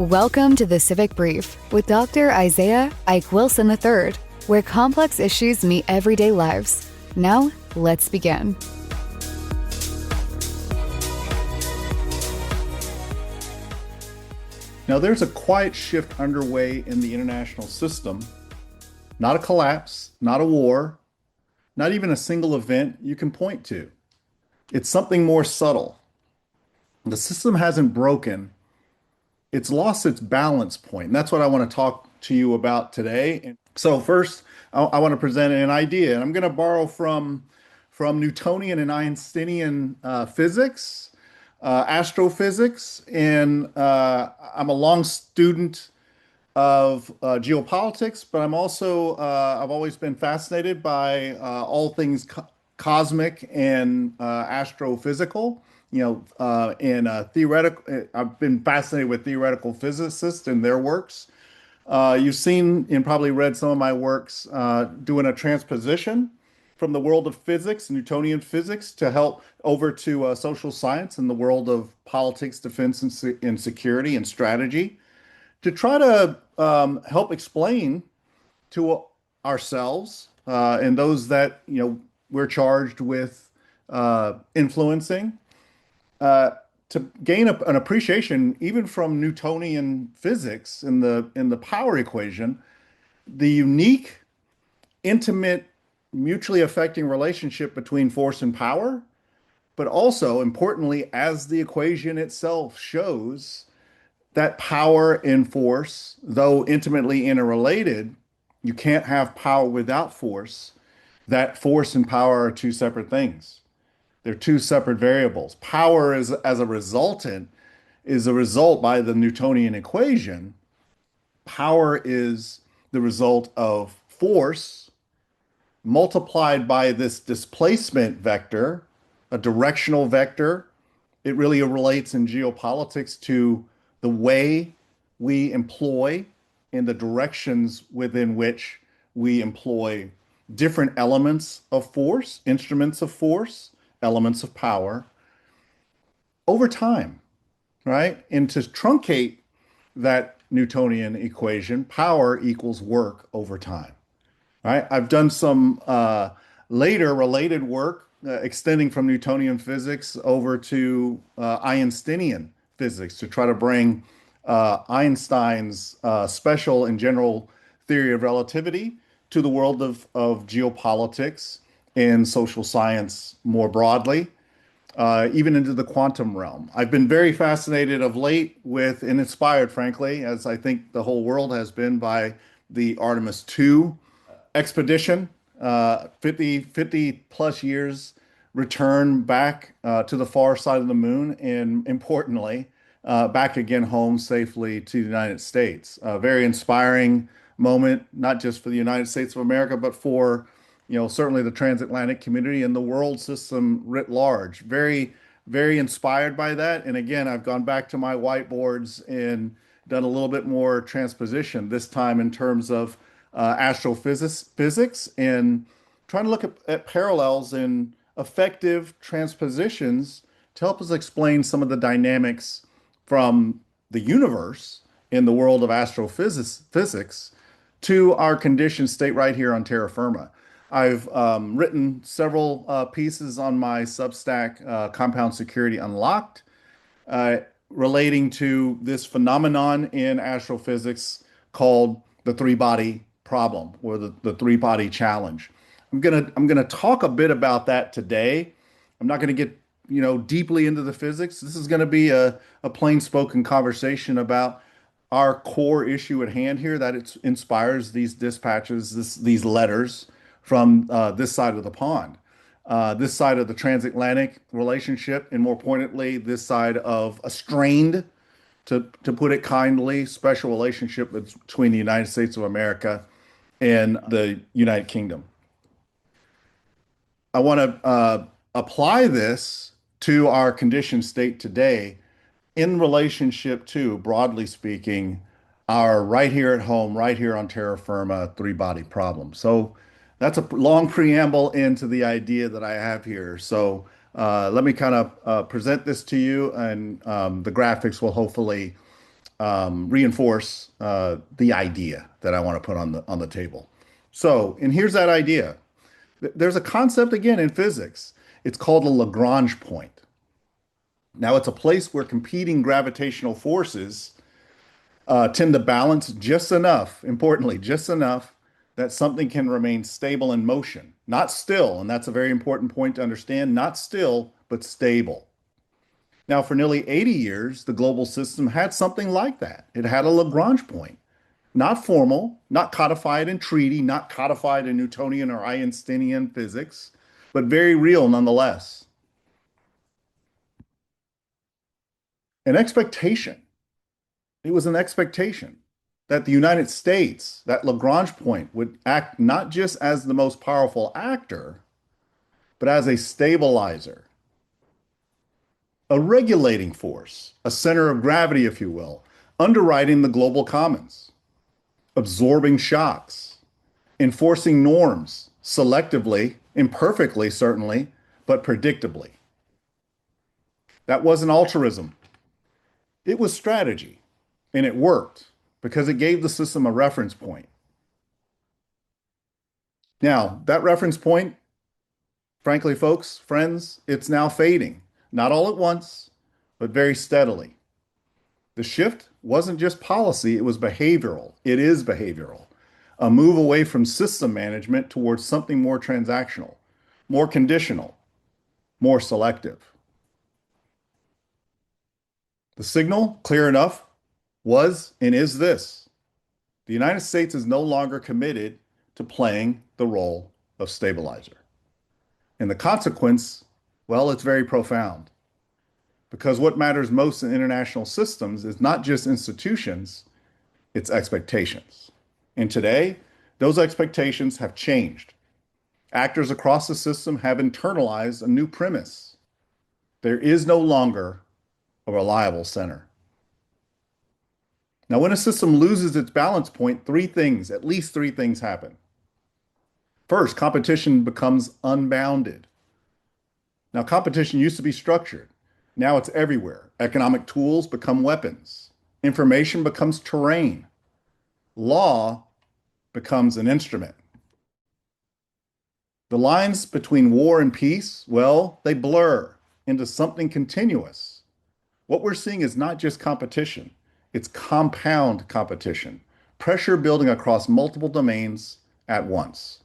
Welcome to the Civic Brief with Dr. Isaiah Ike Wilson III, where complex issues meet everyday lives. Now, let's begin. Now, there's a quiet shift underway in the international system. Not a collapse, not a war, not even a single event you can point to. It's something more subtle. The system hasn't broken, it's lost its balance point. And that's what I want to talk to you about today. So first, I want to present an idea, and I'm going to borrow from Newtonian and Einsteinian physics, astrophysics, and I'm a long student of geopolitics, but I've always been fascinated by all things cosmic and astrophysical. In theoretical, I've been fascinated with theoretical physicists and their works. You've seen and probably read some of my works doing a transposition from the world of physics, Newtonian physics, to help over to social science and the world of politics, defense, and security and strategy, to try to help explain to ourselves and those that we're charged with influencing, to gain an appreciation even from Newtonian physics in the power equation, the unique, intimate, mutually affecting relationship between force and power, but also importantly, as the equation itself shows, that power and force, though intimately interrelated, you can't have power without force. That force and power are two separate things. They're two separate variables. Power is, as a resultant, is a result by the Newtonian equation. Power is the result of force multiplied by this displacement vector, a directional vector. It really relates in geopolitics to the way we employ and the directions within which we employ different elements of force, instruments of force, elements of power over time, right? And to truncate that Newtonian equation, power equals work over time, right? I've done some later related work extending from Newtonian physics over to Einsteinian physics to try to bring Einstein's special and general theory of relativity to the world of geopolitics and social science more broadly, even into the quantum realm. I've been very fascinated of late with, and inspired, frankly, as I think the whole world has been, by the Artemis 2 expedition, 50 plus years return back to the far side of the moon, and importantly, back again home safely to the United States. A very inspiring moment, not just for the United States of America, but for certainly the transatlantic community and the world system writ large. Very, very inspired by that. And again, I've gone back to my whiteboards and done a little bit more transposition, this time in terms of astrophysics, and trying to look at parallels in effective transpositions to help us explain some of the dynamics from the universe in the world of astrophysics to our conditioned state right here on terra firma. I've written several pieces on my Substack, Compound Security Unlocked, relating to this phenomenon in astrophysics called the three-body problem, or the three-body challenge. I'm gonna talk a bit about that today. I'm not gonna get deeply into the physics. This is gonna be a plain-spoken conversation about our core issue at hand here, that it inspires these dispatches, these letters from this side of the pond, this side of the transatlantic relationship, and more pointedly, this side of a strained, to put it kindly, special relationship between the United States of America and the United Kingdom. I want to apply this to our conditioned state today in relationship to, broadly speaking, our right here at home, right here on terra firma three-body problem. So that's a long preamble into the idea that I have here. So let me kind of present this to you, and the graphics will hopefully reinforce the idea that I want to put on the table. So, and here's that idea. There's a concept again in physics. It's called a Lagrange point. Now, it's a place where competing gravitational forces tend to balance just enough, importantly, just enough that something can remain stable in motion, not still. And that's a very important point to understand, not still, but stable. Now, for nearly 80 years, the global system had something like that. It had a Lagrange point, not formal, not codified in treaty, not codified in Newtonian or Einsteinian physics, but very real nonetheless. An expectation. It was an expectation that the United States, that Lagrange point, would act not just as the most powerful actor, but as a stabilizer, a regulating force, a center of gravity, if you will, underwriting the global commons, absorbing shocks, enforcing norms selectively, imperfectly, certainly, but predictably. That wasn't altruism. It was strategy, and it worked because it gave the system a reference point. Now, that reference point, frankly, folks, friends, it's now fading, not all at once, but very steadily. The shift wasn't just policy, it was behavioral. It is behavioral. A move away from system management towards something more transactional, more conditional, more selective. The signal, clear enough, was and is this: the United States is no longer committed to playing the role of stabilizer. And the consequence, well, it's very profound. Because what matters most in international systems is not just institutions, it's expectations. And today, those expectations have changed. Actors across the system have internalized a new premise. There is no longer a reliable center. Now, when a system loses its balance point, three things, at least three things happen. First, competition becomes unbounded. Now, competition used to be structured. Now it's everywhere. Economic tools become weapons. Information becomes terrain. Law becomes an instrument. The lines between war and peace, well, they blur into something continuous. What we're seeing is not just competition, it's compound competition, pressure building across multiple domains at once.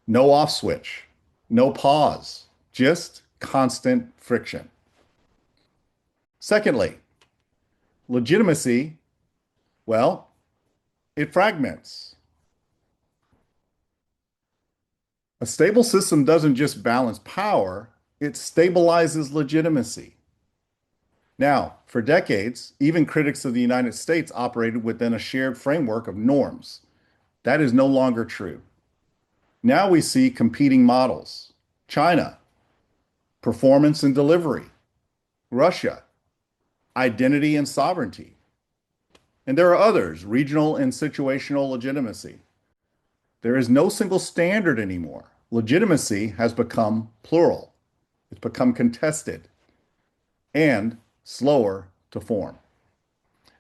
No off switch, no pause, just constant friction. Secondly, legitimacy, well, it fragments. A stable system doesn't just balance power, it stabilizes legitimacy. Now, for decades, even critics of the United States operated within a shared framework of norms. That is no longer true. Now we see competing models. China, performance and delivery. Russia, identity and sovereignty. And there are others, regional and situational legitimacy. There is no single standard anymore. Legitimacy has become plural. It's become contested and slower to form.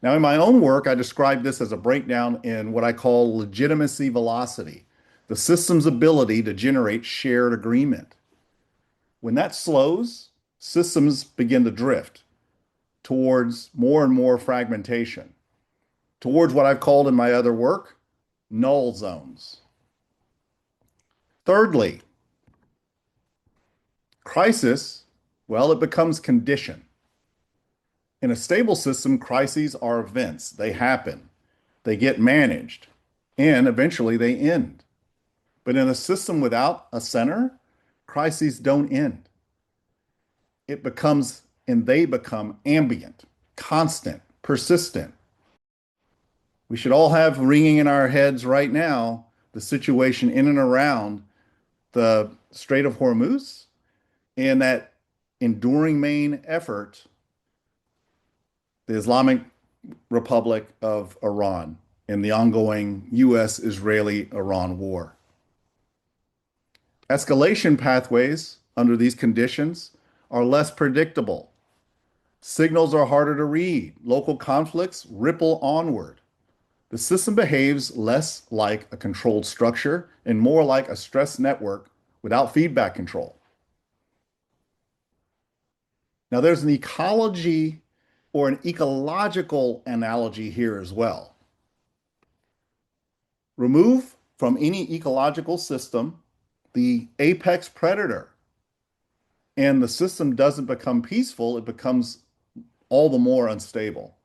Now, in my own work, I describe this as a breakdown in what I call legitimacy velocity, the system's ability to generate shared agreement. When that slows, systems begin to drift towards more and more fragmentation, towards what I've called in my other work, null zones. Thirdly, crisis, well, it becomes condition. In a stable system, crises are events. They happen, they get managed, and eventually they end. But in a system without a center, crises don't end. It becomes, and they become ambient, constant, persistent. We should all have ringing in our heads right now the situation in and around the Strait of Hormuz and that enduring main effort, the Islamic Republic of Iran, and the ongoing US-Israeli-Iran war. Escalation pathways under these conditions are less predictable. Signals are harder to read. Local conflicts ripple onward. The system behaves less like a controlled structure and more like a stress network without feedback control. Now, there's an ecology or an ecological analogy here as well. Remove from any ecological system the apex predator, and the system doesn't become peaceful, it becomes all the more unstable.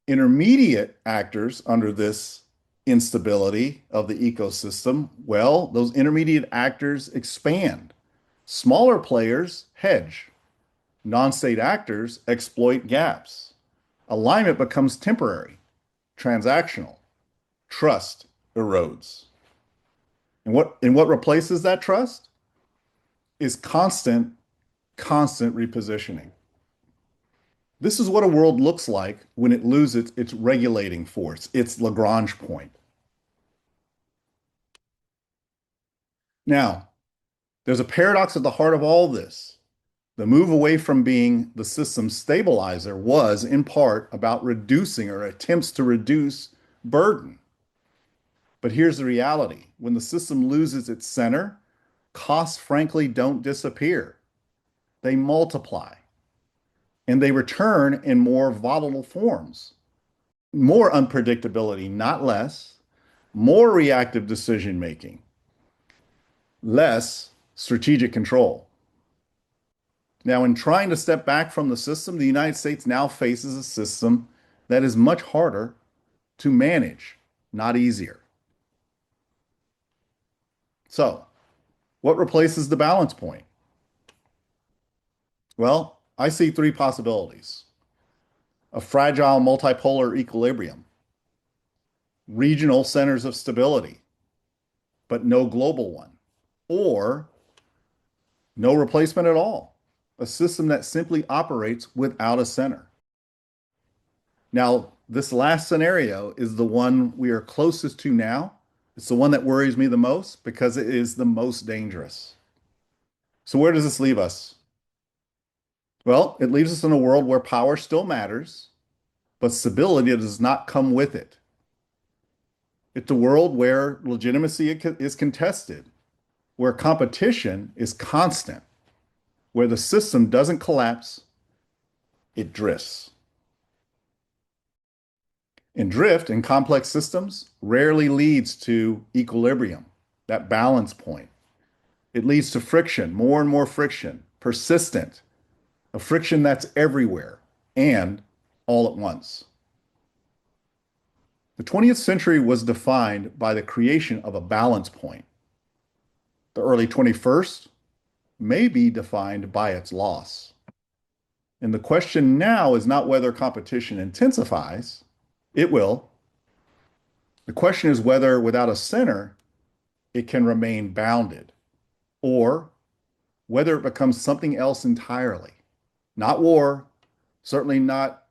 Intermediate actors under this instability of the ecosystem, well, those intermediate actors expand. Smaller players hedge. Non-state actors exploit gaps. Alignment becomes temporary, transactional. Trust erodes. And what replaces that trust is constant repositioning. This is what a world looks like when it loses its regulating force, its Lagrange point. Now, there's a paradox at the heart of all this. The move away from being the system stabilizer was, in part, about reducing or attempts to reduce burden. But here's the reality. When the system loses its center, costs frankly don't disappear. They multiply. And they return in more volatile forms. More unpredictability, not less. More reactive decision making. Less strategic control. Now, in trying to step back from the system, the United States now faces a system that is much harder to manage, not easier. So, what replaces the balance point? Well, I see three possibilities. A fragile multipolar equilibrium, regional centers of stability, but no global one, or no replacement at all, a system that simply operates without a center. Now, this last scenario is the one we are closest to now. It's the one that worries me the most because it is the most dangerous. So where does this leave us? Well, it leaves us in a world where power still matters, but stability does not come with it. It's a world where legitimacy is contested, where competition is constant, where the system doesn't collapse, it drifts. And drift in complex systems rarely leads to equilibrium, that balance point. It leads to friction, more and more friction, persistent, a friction that's everywhere and all at once. The 20th century was defined by the creation of a balance point. The early 21st may be defined by its loss. And the question now is not whether competition intensifies. It will. The question is whether, without a center, it can remain bounded, or whether it becomes something else entirely. Not war, certainly not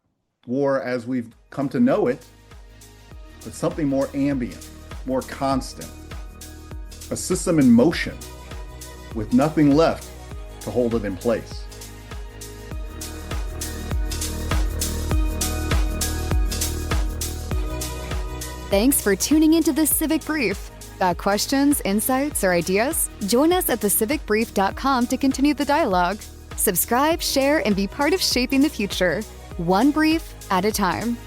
war as we've come to know it, but something more ambient, more constant. A system in motion with nothing left to hold it in place. Thanks for tuning into the Civic Brief. Got questions, insights, or ideas? Join us at thecivicbrief.com to continue the dialogue. Subscribe, share, and be part of shaping the future, one brief at a time.